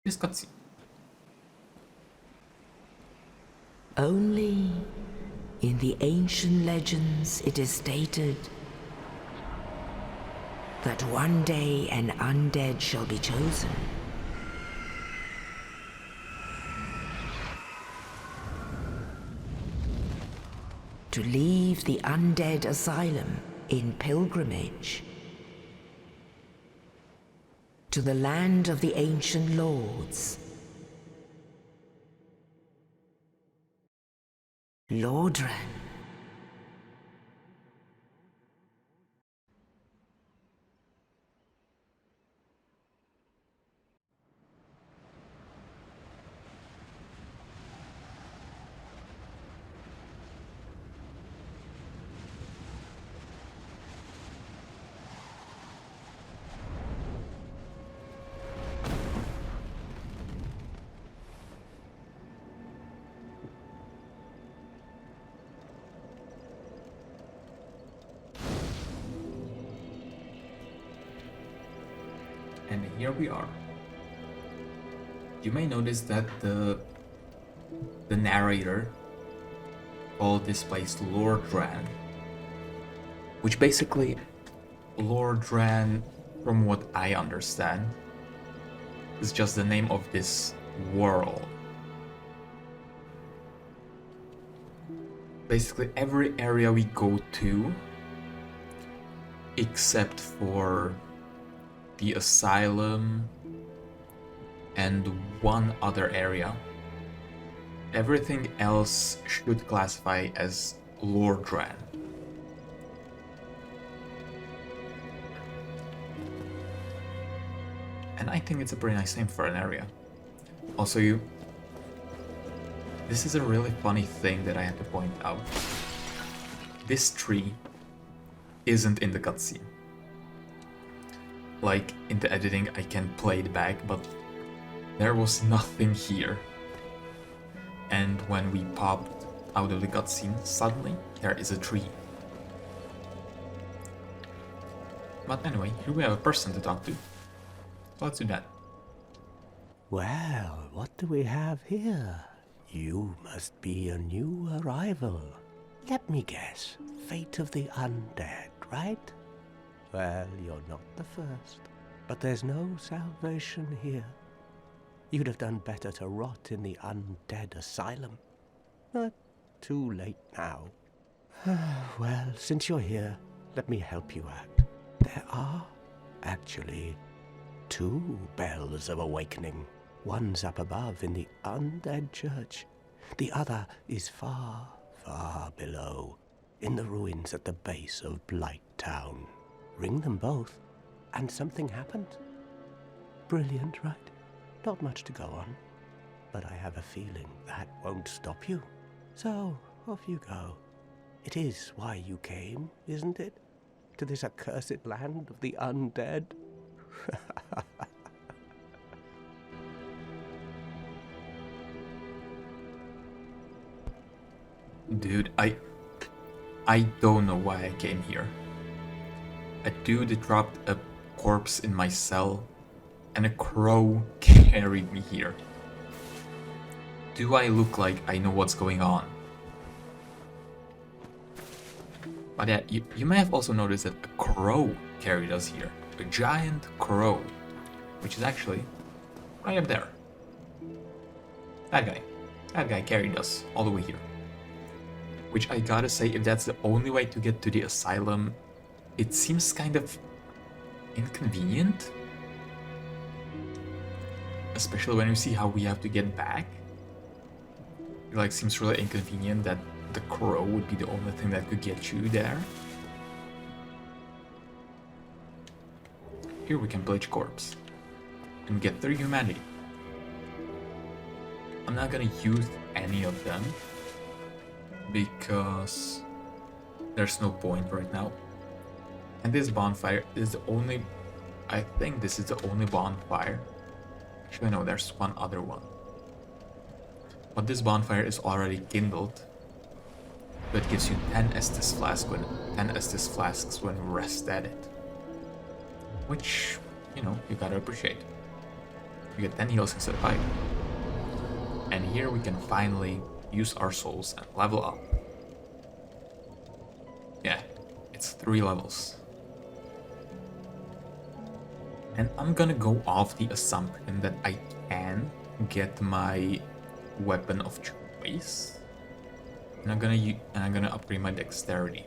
this cutscene. Only in the ancient legends it is stated that one day an undead shall be chosen. To leave the undead asylum in pilgrimage to the land of the ancient lords. Lordran. And here we are. You may notice that the narrator called this place Lordran, which basically Lordran, from what I understand, is just the name of this world. Basically every area we go to, except for the asylum and one other area, everything else should classify as Lordran. And I think it's a pretty nice name for an area. Also, this is a really funny thing that I have to point out. This tree isn't in the cutscene. Like, in the editing I can play it back, but there was nothing here. And when we popped out of the cutscene, suddenly there is a tree. But anyway, here we have a person to talk to. So let's do that. Well, what do we have here? You must be a new arrival. Let me guess, fate of the undead, right? Well, you're not the first, but there's no salvation here. You'd have done better to rot in the undead asylum. But too late now. Well, since you're here, let me help you out. There are, actually, 2 bells of awakening. One's up above in the undead church. The other is far, far below, in the ruins at the base of Blight Town. Ring them both, and something happens. Brilliant, right? Not much to go on, but I have a feeling that won't stop you. So, off you go. It is why you came, isn't it? To this accursed land of the undead? Dude, I don't know why I came here. A dude dropped a corpse in my cell, and a crow carried me here. Do I look like I know what's going on? But yeah, you may have also noticed that a crow carried us here. A giant crow, which is actually right up there. That guy carried us all the way here. Which I gotta say, if that's the only way to get to the asylum, it seems kind of inconvenient. Especially when you see how we have to get back. It like seems really inconvenient that the crow would be the only thing that could get you there. Here we can pillage corpse and get their humanity. I'm not gonna use any of them because there's no point right now. And this bonfire is the only, I think this is the only bonfire. Actually no, there's one other one. But this bonfire is already kindled. So it gives you 10 Estus flasks when you rest at it. Which, you know, you gotta appreciate. We get 10 heals instead of 5. And here we can finally use our souls and level up. Yeah, it's 3 levels. And I'm gonna go off the assumption that I can get my weapon of choice. And I'm gonna upgrade my dexterity.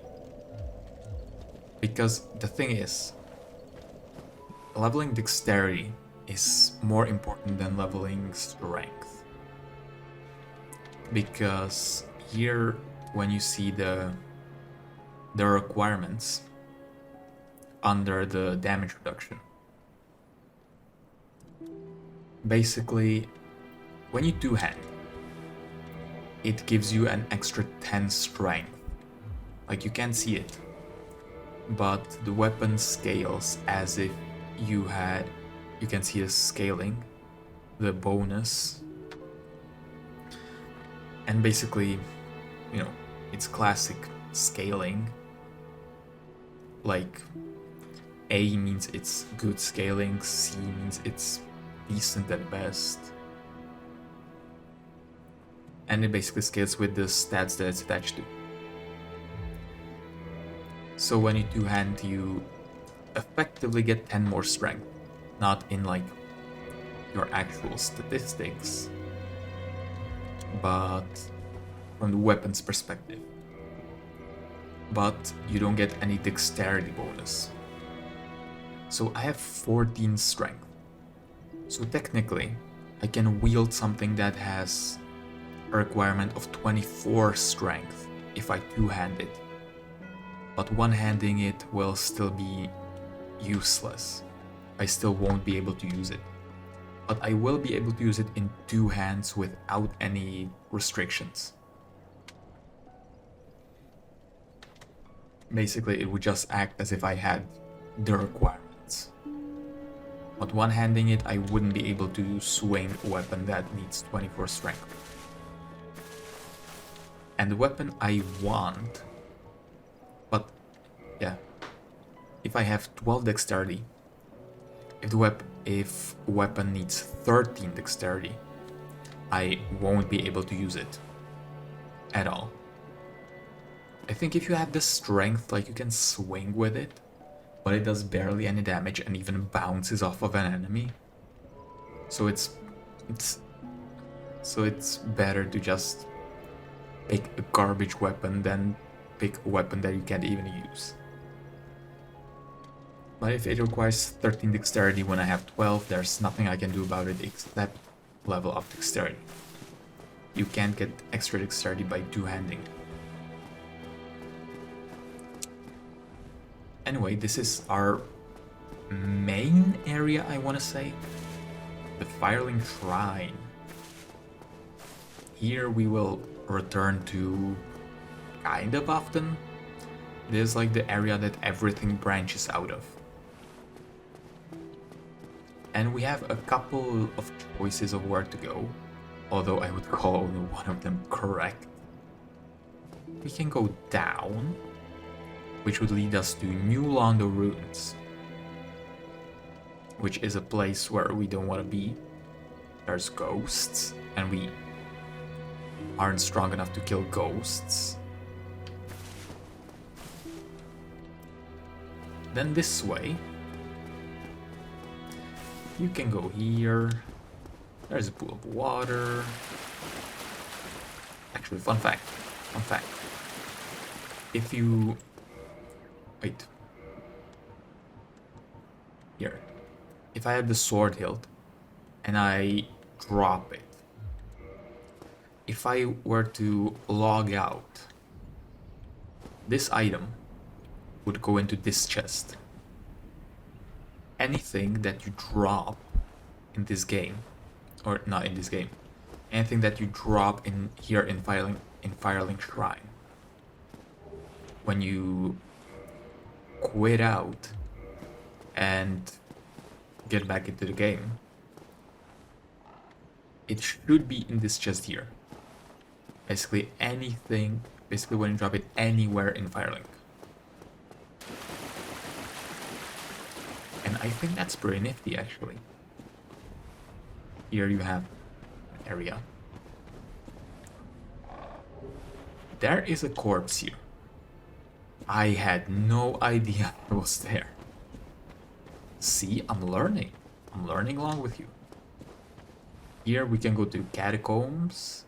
Because the thing is, leveling dexterity is more important than leveling strength. Because here, when you see the requirements under the damage reduction, basically, when you two-hand, it gives you an extra 10 strength. Like, you can't see it, but the weapon scales as if you can see the scaling, the bonus. And basically, it's classic scaling. Like, A means it's good scaling, C means it's decent at best. And it basically scales with the stats that it's attached to. So when you two-hand, you effectively get 10 more strength. Not in like your actual statistics, but from the weapon's perspective. But you don't get any dexterity bonus. So I have 14 strength. So technically, I can wield something that has a requirement of 24 strength if I two-hand it. But one-handing it will still be useless. I still won't be able to use it. But I will be able to use it in 2 hands without any restrictions. Basically, it would just act as if I had the requirements. But one-handing it, I wouldn't be able to swing a weapon that needs 24 strength. And the weapon I want, but yeah, if I have 12 dexterity, if weapon needs 13 dexterity, I won't be able to use it at all. I think if you have the strength, like, you can swing with it, but it does barely any damage and even bounces off of an enemy. So it's better to just pick a garbage weapon than pick a weapon that you can't even use. But if it requires 13 dexterity when I have 12, there's nothing I can do about it except level up dexterity. You can't get extra dexterity by two-handing. Anyway, this is our main area, I want to say. The Firelink Shrine. Here we will return to kind of often. This is like the area that everything branches out of. And we have a couple of choices of where to go, although I would call only one of them correct. We can go down, which would lead us to New Londo Ruins, which is a place where we don't want to be. There's ghosts, and we aren't strong enough to kill ghosts. Then this way, you can go here. There's a pool of water. Actually, fun fact. If you... Wait. Here. If I have the sword hilt and I drop it, if I were to log out, this item would go into this chest. Anything that you drop in this game, or not in this game, anything that you drop in here in Firelink Shrine, when you quit out and get back into the game, it should be in this chest here. Basically when you drop it anywhere in Firelink. And I think that's pretty nifty, actually. Here you have an area. There is a corpse here. I had no idea it was there. See, I'm learning. I'm learning along with you. Here we can go to catacombs,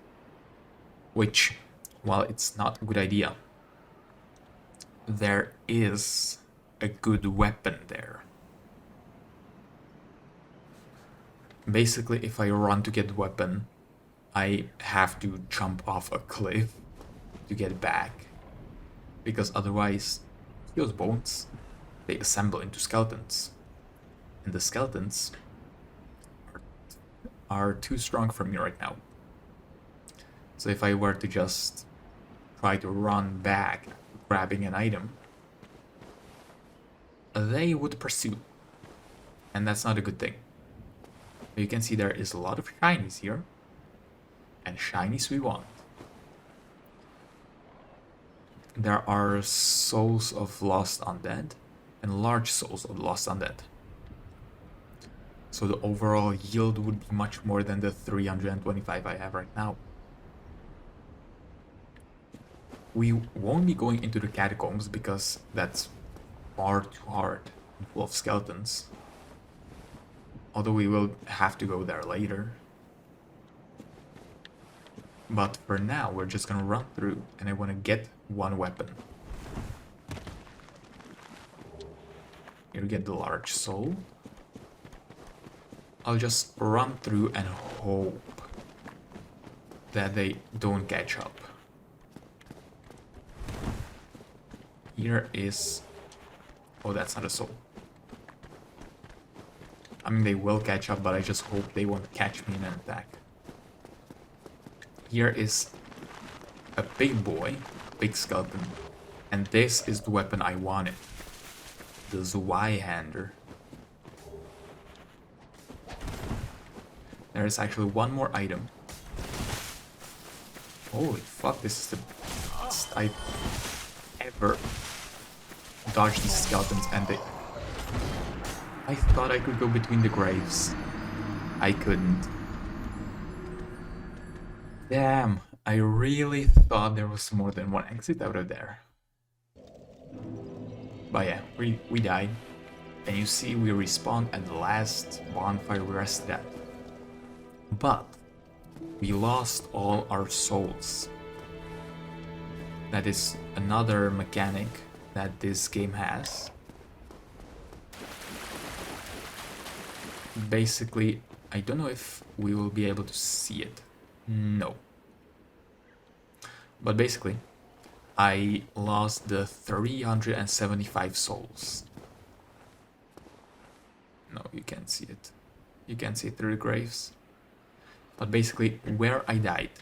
which, while it's not a good idea, there is a good weapon there. Basically, if I run to get the weapon, I have to jump off a cliff to get it back. Because otherwise, those bones, they assemble into skeletons. And the skeletons are too strong for me right now. So if I were to just try to run back, grabbing an item, they would pursue. And that's not a good thing. You can see there is a lot of shinies here. And shinies we want. There are souls of lost undead and large souls of lost undead. So the overall yield would be much more than the 325 I have right now. We won't be going into the catacombs because that's far too hard and full of skeletons. Although we will have to go there later. But for now, we're just gonna run through and I want to get one weapon. Here we get the large soul. I'll just run through and hope that they don't catch up. Here is... Oh, that's not a soul. I mean, they will catch up, but I just hope they won't catch me in an attack. Here is a big boy, big skeleton, and this is the weapon I wanted. The Zweihander. There is actually one more item. Holy fuck, this is the best I've ever dodged these skeletons, and they... I thought I could go between the graves. I couldn't. Damn, I really thought there was more than one exit out of there. But yeah, we died. And you see we respawned at the last bonfire we rested at. But we lost all our souls. That is another mechanic that this game has. Basically, I don't know if we will be able to see it. No. But basically, I lost the 375 souls. No, you can't see it. You can't see it through the graves. But basically, where I died,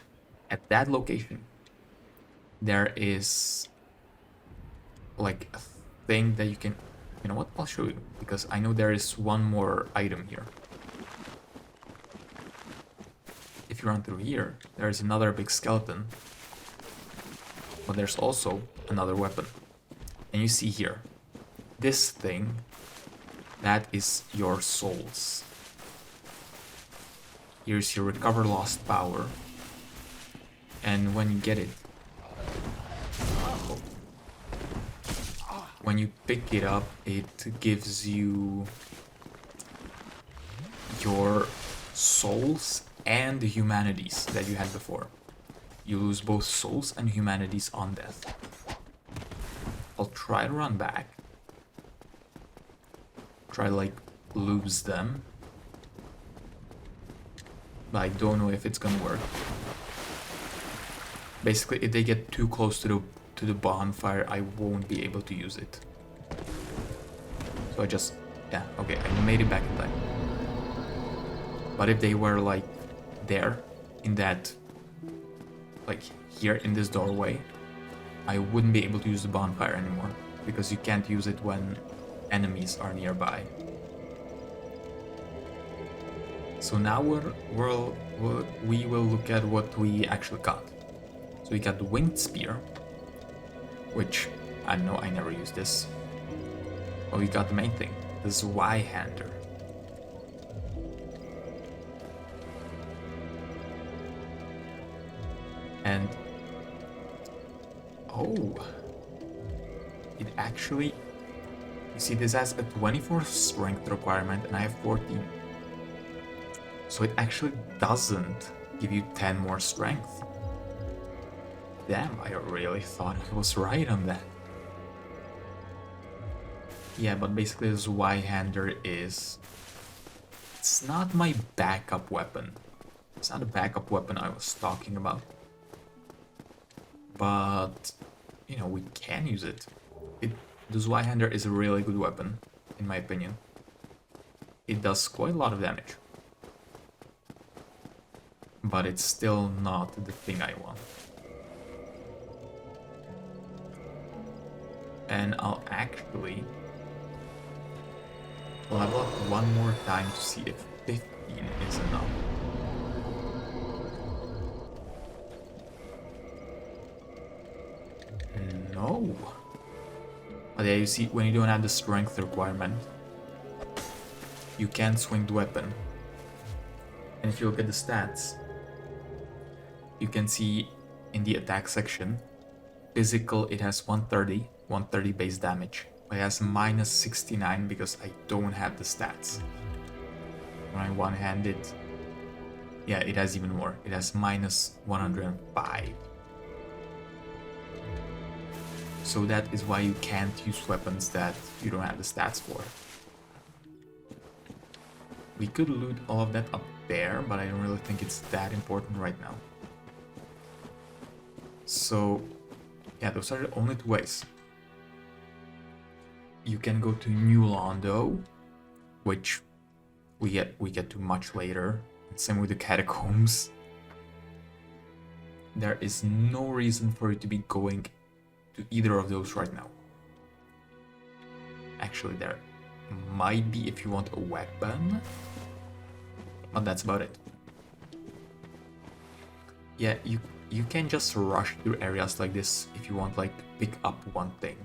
at that location, there is like a thing that you can... You know what? I'll show you, because I know there is one more item here. If you run through here, there is another big skeleton. But there's also another weapon. And you see here, this thing, that is your souls. Here's your recover lost power. And when you get it, when you pick it up, it gives you your souls and the humanities that you had before. You lose both souls and humanities on death. I'll try to run back. Try to, like, lose them. But I don't know if it's gonna work. Basically, if they get too close to the bonfire, I won't be able to use it. So I just... Yeah, okay, I made it back in time. But if they were, like, there, in that... Like, here in this doorway, I wouldn't be able to use the bonfire anymore. Because you can't use it when enemies are nearby. So now we will look at what we actually got. So we got the winged spear, which, I don't know, I never used this. But we got the main thing, the Zweihander. And oh, it actually, you see, this has a 24 strength requirement and I have 14. So it actually doesn't give you 10 more strength. Damn, I really thought I was right on that. Yeah, but basically this Y-hander is... It's not my backup weapon. It's not a backup weapon I was talking about. But, you know, we can use it. The Y-hander is a really good weapon, in my opinion. It does quite a lot of damage. But it's still not the thing I want. And I'll actually level up one more time to see if 15 is enough. No. But yeah, you see, when you don't have the strength requirement, you can't swing the weapon. And if you look at the stats, you can see in the attack section, physical it has 130 base damage. But it has minus 69 because I don't have the stats. When I one-handed, yeah, it has even more. It has minus 105. So that is why you can't use weapons that you don't have the stats for. We could loot all of that up there, but I don't really think it's that important right now. So, yeah, those are the only two ways. You can go to New Londo, which we get to much later. Same with the catacombs. There is no reason for you to be going to either of those right now. Actually, there might be if you want a weapon, but that's about it. Yeah, you can just rush through areas like this if you want, like, pick up one thing.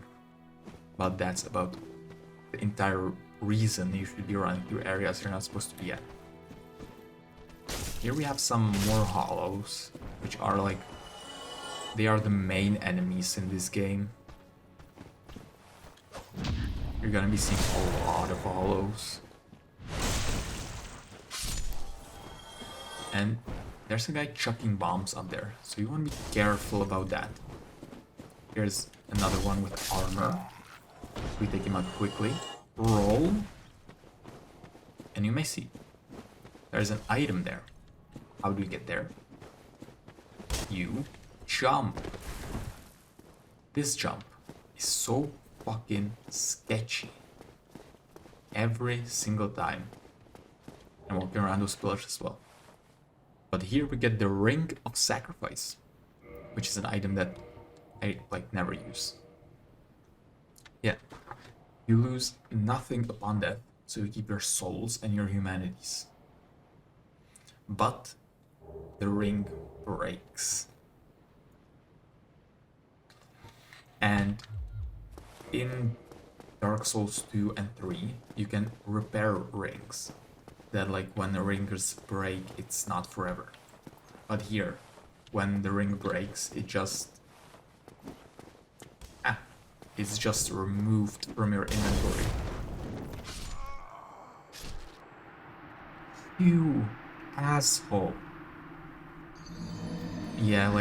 But that's about the entire reason you should be running through areas you're not supposed to be at. Here we have some more hollows, which are like... They are the main enemies in this game. You're gonna be seeing a lot of hollows. And there's a guy chucking bombs up there, so you want to be careful about that. Here's another one with armor. We take him out quickly. Roll. And you may see there's an item there. How do we get there? You jump. This jump is so fucking sketchy. Every single time. And walking around those pillars as well. But here we get the Ring of Sacrifice, which is an item that I never use. Yeah. You lose nothing upon death, so you keep your souls and your humanities. But the ring breaks. And in Dark Souls 2 and 3, you can repair rings. That when the rings break, it's not forever. But here, when the ring breaks, it's just removed from your inventory. You asshole. Yeah,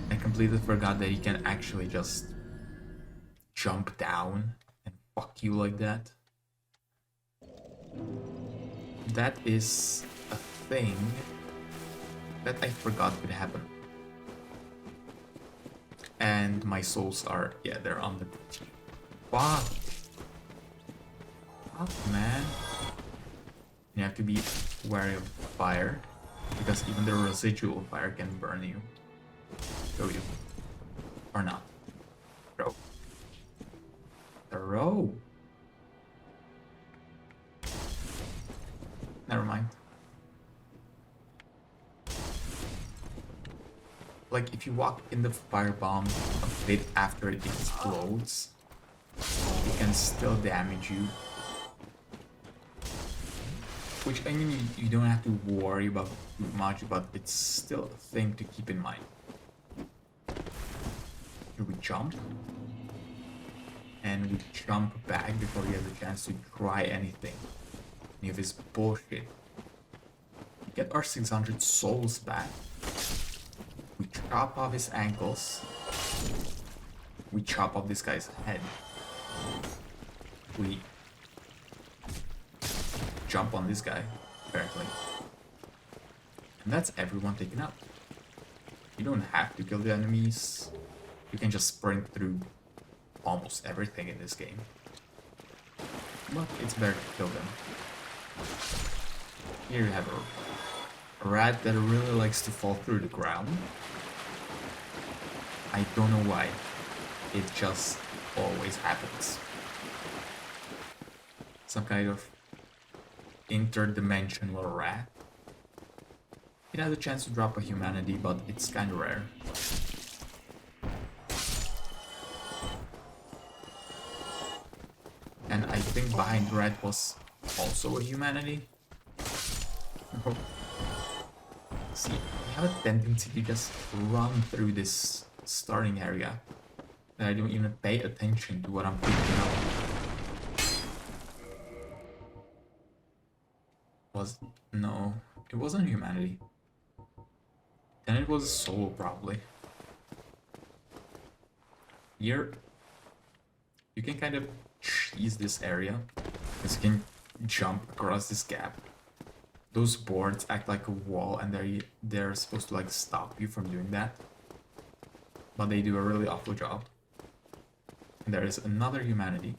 I completely forgot that you can actually just jump down and fuck you like that. That is a thing that I forgot could happen. And my souls are, yeah, they're on the beach. Fuck! Fuck, man. You have to be wary of fire, because even the residual fire can burn you. Show you. Or not. Throw. Throw! Never mind. If you walk in the firebomb a bit after it explodes, it can still damage you. Which, you don't have to worry about too much, but it's still a thing to keep in mind. Here we jump. And we jump back before he has a chance to try anything. Any of his bullshit. We get our 600 souls back. We chop off his ankles. We chop off this guy's head. We jump on this guy, apparently. And that's everyone taken out. You don't have to kill the enemies. You can just sprint through almost everything in this game. But it's better to kill them. Here you have a rat that really likes to fall through the ground. I don't know why. It just always happens. Some kind of interdimensional rat. It has a chance to drop a humanity, but it's kind of rare. And I think behind the rat was also a humanity. See, I have a tendency to just run through this starting area. And I don't even pay attention to what I'm picking up. No, it wasn't humanity. Then it was a soul, probably. Here, you can kind of cheese this area, because you can jump across this gap. Those boards act like a wall, and they're supposed to like stop you from doing that. But they do a really awful job. And there is another humanity.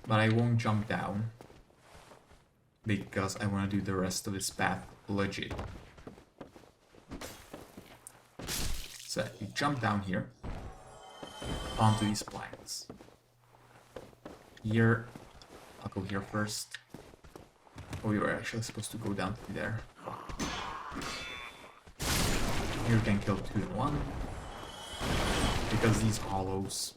But I won't jump down, because I want to do the rest of this path legit. So you jump down here onto these planks. Here, I'll go here first. Oh, we were actually supposed to go down to there. Here you can kill 2 in 1. Because these hollows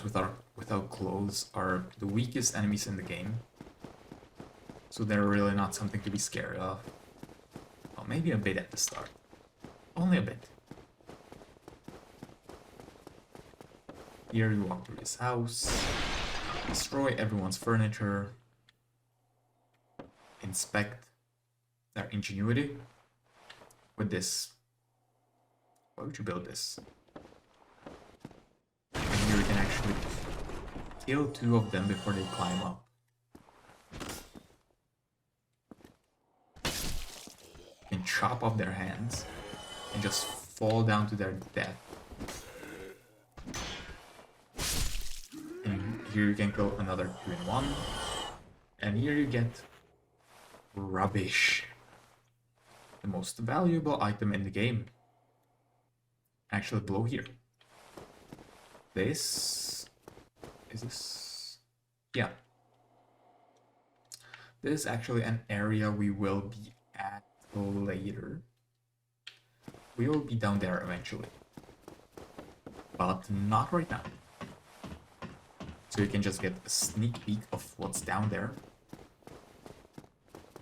without clothes are the weakest enemies in the game. So they're really not something to be scared of. Well, maybe a bit at the start. Only a bit. Here you walk through this house, destroy everyone's furniture, inspect their ingenuity with this. Why would you build this? And here you can actually kill 2 of them before they climb up. You can chop off their hands and just fall down to their death. And here you can kill another 2 in 1. And here you get rubbish. The most valuable item in the game. Actually, below here. This... Is this... Yeah. This is actually an area we will be at later. We will be down there eventually. But not right now. So you can just get a sneak peek of what's down there.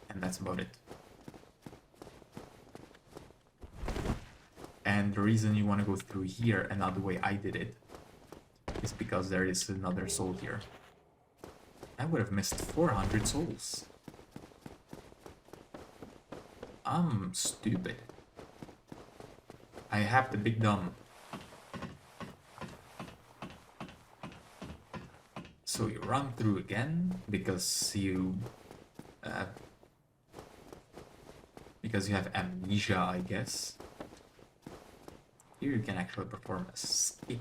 And that's about it. And the reason you want to go through here and not the way I did it is because there is another soul here. I would have missed 400 souls. I'm stupid. I have the big dumb. So you run through again because you have amnesia, I guess. Here you can actually perform a skip.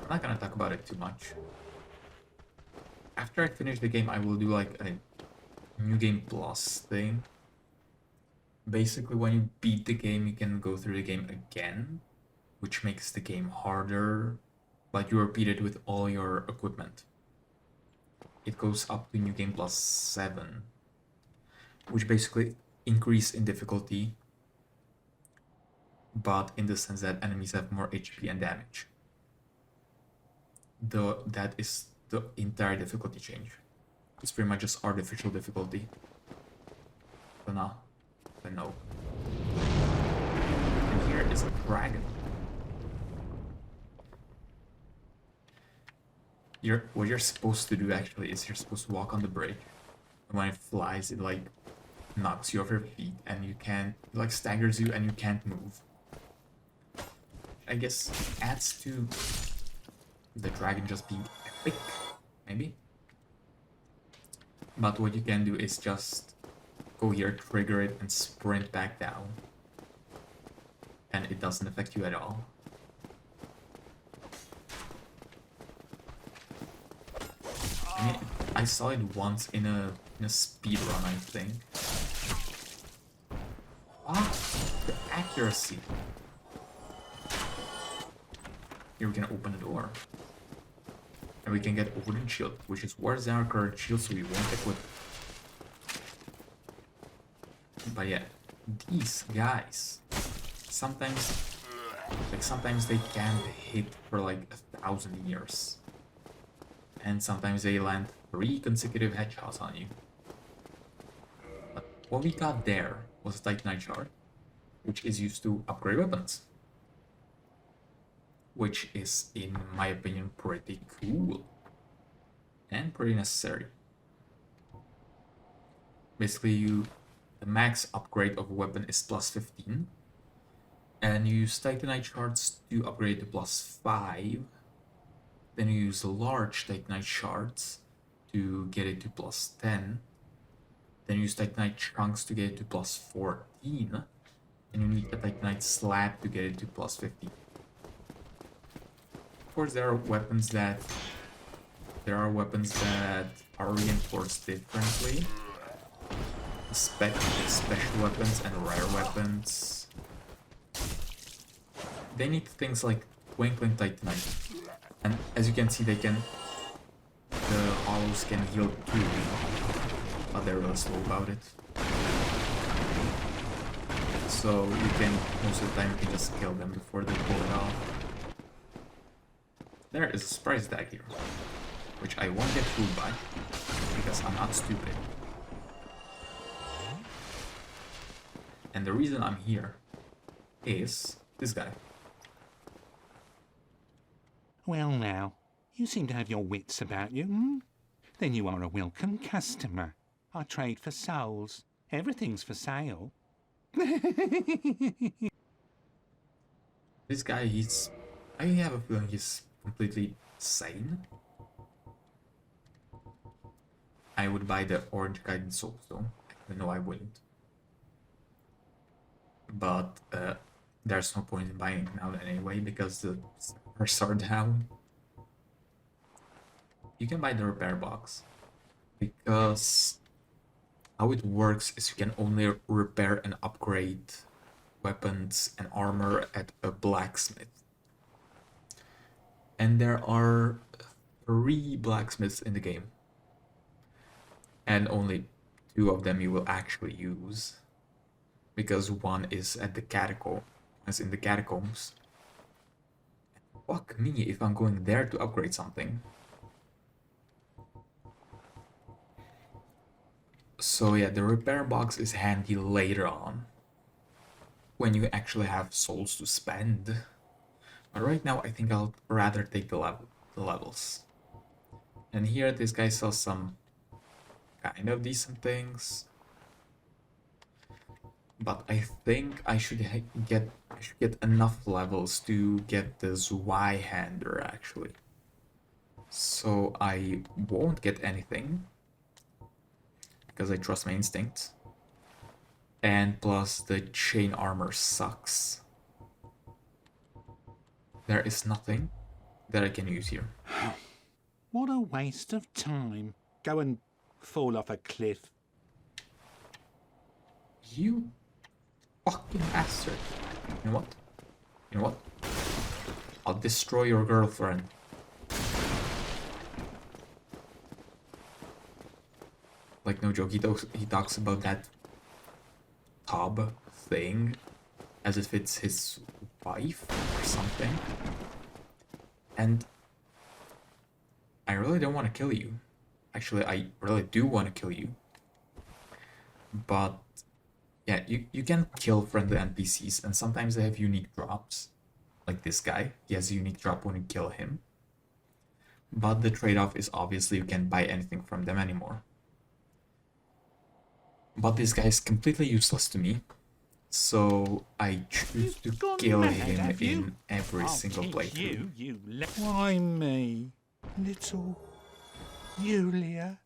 I'm not gonna talk about it too much. After I finish the game, I will do like a New Game Plus thing. Basically, when you beat the game, you can go through the game again, which makes the game harder, but you repeat it with all your equipment. It goes up to New Game Plus 7, which basically increase in difficulty, but in the sense that enemies have more HP and damage. That is the entire difficulty change. It's pretty much just artificial difficulty. katana. But no. And here is a dragon. What you're supposed to do actually is you're supposed to walk on the brake. And when it flies, it like knocks you off your feet and you can't, it like staggers you and you can't move. I guess adds to the dragon just being epic, maybe. But what you can do is just go here, trigger it, and sprint back down. And it doesn't affect you at all. I mean, I saw it once in a speed run, I think. Ah, the accuracy. Here we can open the door. And we can get a wooden shield, which is worse than our current shield, so we won't equip. But yeah, these guys, sometimes they can't hit for like 1,000 years. And sometimes they land 3 consecutive headshots on you. But what we got there was a Titanite shard, which is used to upgrade weapons. Which is, in my opinion, pretty cool. And pretty necessary. Basically, the max upgrade of a weapon is plus 15. And you use Titanite shards to upgrade to plus 5. Then you use large Titanite shards to get it to plus 10. Then you use Titanite chunks to get it to plus 14. And you need a Titanite slab to get it to plus 15. Of course, there are weapons that are reinforced differently. Special weapons and rare weapons. They need things like Twinkling Titanite. And as you can see, the hollows can heal too, but they're real slow about it. So most of the time you can just kill them before they pull it off. There is a surprise tag here, which I won't get fooled by, because I'm not stupid. And the reason I'm here is this guy. Well now, you seem to have your wits about you, hmm? Then you are a welcome customer. I trade for souls. Everything's for sale. This guy, I have a feeling he's completely sane. I would buy the orange guided souls though. No, I wouldn't. But there's no point in buying it now anyway, because the servers are down. You can buy the repair box, because how it works is you can only repair and upgrade weapons and armor at a blacksmith. And there are 3 blacksmiths in the game. And only 2 of them you will actually use. Because one is at the in the catacombs. Fuck me if I'm going there to upgrade something. So yeah, the repair box is handy later on, when you actually have souls to spend. But right now I think I'll rather take the levels. And here this guy sells some kind of decent things. But I think I should get enough levels to get the Zweihander actually. So I won't get anything, because I trust my instincts. And plus the chain armor sucks. There is nothing that I can use here. What a waste of time. Go and fall off a cliff. You fucking bastard. You know what? I'll destroy your girlfriend. Like, no joke, he talks about that tub thing as if it's his wife or something. And I really don't want to kill you. Actually, I really do want to kill you. But Yeah, you can kill friendly NPCs, and sometimes they have unique drops. Like this guy, he has a unique drop when you kill him. But the trade-off is obviously you can't buy anything from them anymore. But this guy is completely useless to me, so I choose to kill him in every single playthrough. Why me, little Yulia?